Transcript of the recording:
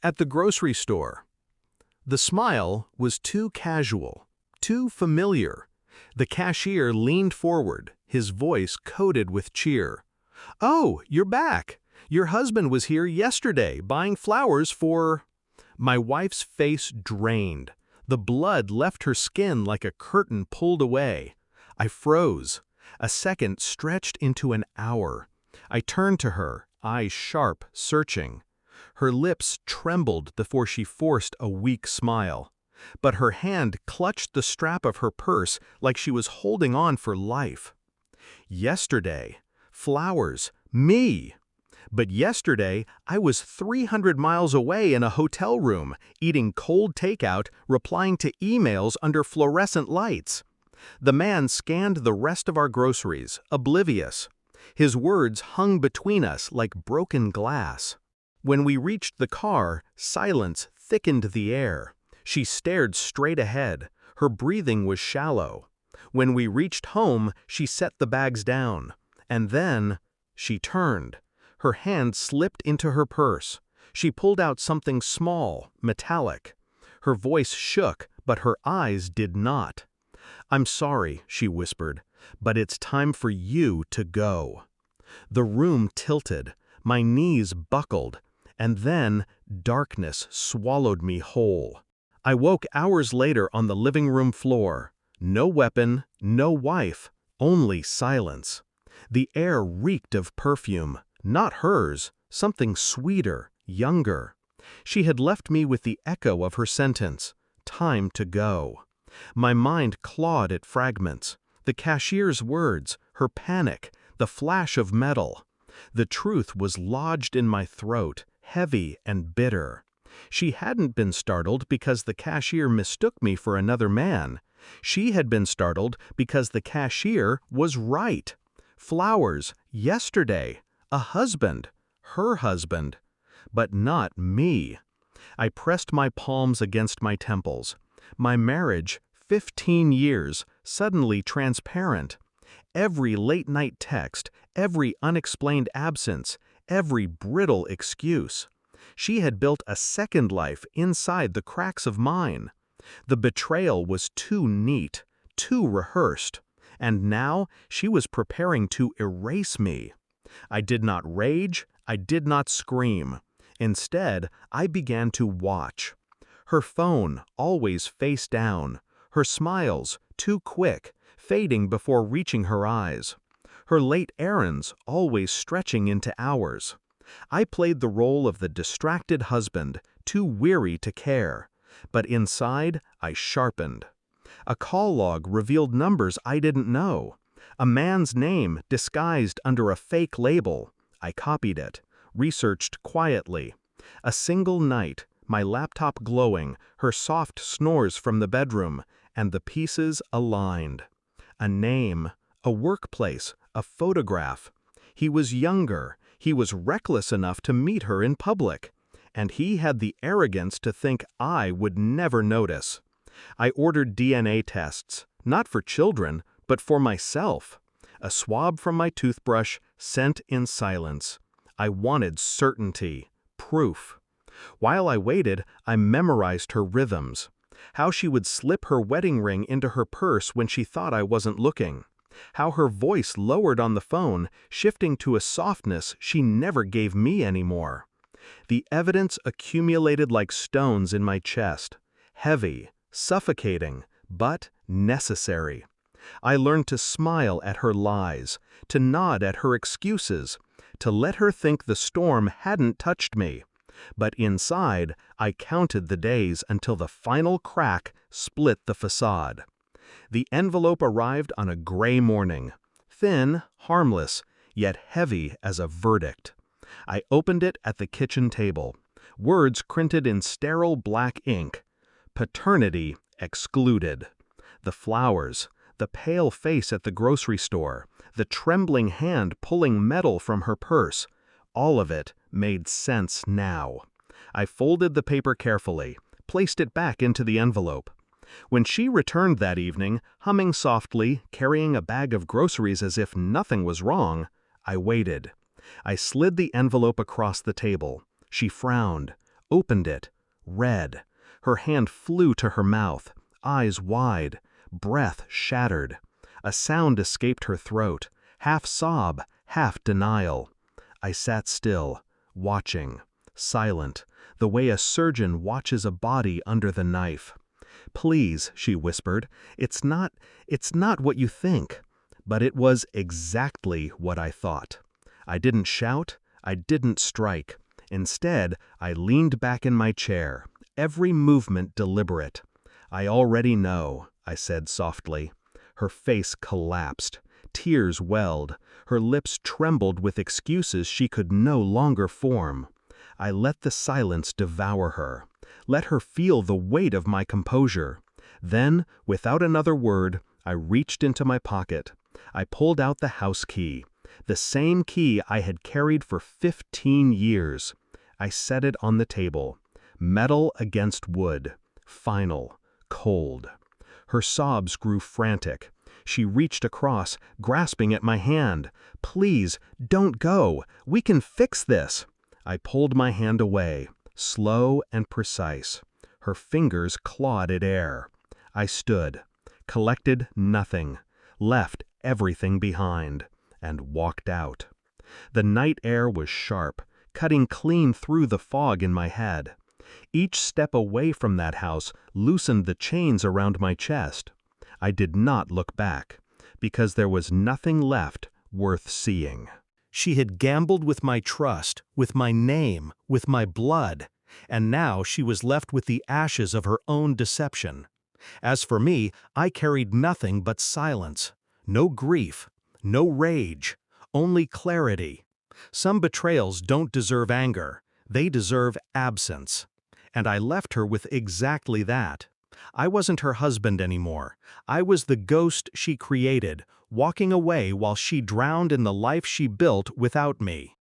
At the grocery store. The smile was too casual, too familiar. The cashier leaned forward, his voice coated with cheer. "Oh, you're back. Your husband was here yesterday buying flowers for—" My wife's face drained. The blood left her skin like a curtain pulled away. I froze. A second stretched into an hour. I turned to her, eyes sharp, searching. Her lips trembled before she forced a weak smile. But her hand clutched the strap of her purse like she was holding on for life. Yesterday. Flowers. Me. But yesterday, I was 300 miles away in a hotel room, eating cold takeout, replying to emails under fluorescent lights. The man scanned the rest of our groceries, oblivious. His words hung between us like broken glass. When we reached the car, silence thickened the air. She stared straight ahead. Her breathing was shallow. When we reached home, she set the bags down. And then, she turned. Her hand slipped into her purse. She pulled out something small, metallic. Her voice shook, but her eyes did not. "I'm sorry," she whispered, "but it's time for you to go." The room tilted. My knees buckled. And then, darkness swallowed me whole. I woke hours later on the living room floor. No weapon, no wife, only silence. The air reeked of perfume, not hers, something sweeter, younger. She had left me with the echo of her sentence, "Time to go." My mind clawed at fragments. The cashier's words, her panic, the flash of metal. The truth was lodged in my throat, heavy and bitter. She hadn't been startled because the cashier mistook me for another man. She had been startled because the cashier was right. Flowers, yesterday, a husband, her husband, but not me. I pressed my palms against my temples. My marriage, 15 years, suddenly transparent. Every late-night text, every unexplained absence, every brittle excuse. She had built a second life inside the cracks of mine. The betrayal was too neat, too rehearsed, and now she was preparing to erase me. I did not rage, I did not scream. Instead, I began to watch. Her phone, always face down. Her smiles, too quick, fading before reaching her eyes. Her late errands, always stretching into hours. I played the role of the distracted husband, too weary to care. But inside, I sharpened. A call log revealed numbers I didn't know. A man's name disguised under a fake label. I copied it, researched quietly. A single night, my laptop glowing, her soft snores from the bedroom, and the pieces aligned. A name, a workplace, a photograph. He was younger. He was reckless enough to meet her in public. And he had the arrogance to think I would never notice. I ordered DNA tests, not for children, but for myself. A swab from my toothbrush, sent in silence. I wanted certainty, proof. While I waited, I memorized her rhythms. How she would slip her wedding ring into her purse when she thought I wasn't looking. How her voice lowered on the phone, shifting to a softness she never gave me anymore. The evidence accumulated like stones in my chest. Heavy, suffocating, but necessary. I learned to smile at her lies, to nod at her excuses, to let her think the storm hadn't touched me. But inside, I counted the days until the final crack split the facade. The envelope arrived on a gray morning, thin, harmless, yet heavy as a verdict. I opened it at the kitchen table. Words printed in sterile black ink. Paternity excluded. The flowers, the pale face at the grocery store, the trembling hand pulling metal from her purse, all of it made sense now. I folded the paper carefully, placed it back into the envelope. When she returned that evening, humming softly, carrying a bag of groceries as if nothing was wrong, I waited. I slid the envelope across the table. She frowned, opened it, read. Her hand flew to her mouth, eyes wide, breath shattered. A sound escaped her throat, half sob, half denial. I sat still, watching, silent, the way a surgeon watches a body under the knife. "Please," she whispered, it's not what you think." But it was exactly what I thought. I didn't shout, I didn't strike. Instead, I leaned back in my chair, every movement deliberate. "I already know," I said softly. Her face collapsed. Tears welled. Her lips trembled with excuses she could no longer form. I let the silence devour her. Let her feel the weight of my composure. Then, without another word, I reached into my pocket. I pulled out the house key, the same key I had carried for 15 years. I set it on the table. Metal against wood. Final. Cold. Her sobs grew frantic. She reached across, grasping at my hand. "Please, don't go. We can fix this." I pulled my hand away, slow and precise. Her fingers clawed at air. I stood, collected nothing, left everything behind, and walked out. The night air was sharp, cutting clean through the fog in my head. Each step away from that house loosened the chains around my chest. I did not look back, because there was nothing left worth seeing. She had gambled with my trust, with my name, with my blood, and now she was left with the ashes of her own deception. As for me, I carried nothing but silence. No grief, no rage, only clarity. Some betrayals don't deserve anger, they deserve absence. And I left her with exactly that. I wasn't her husband anymore. I was the ghost she created, walking away while she drowned in the life she built without me.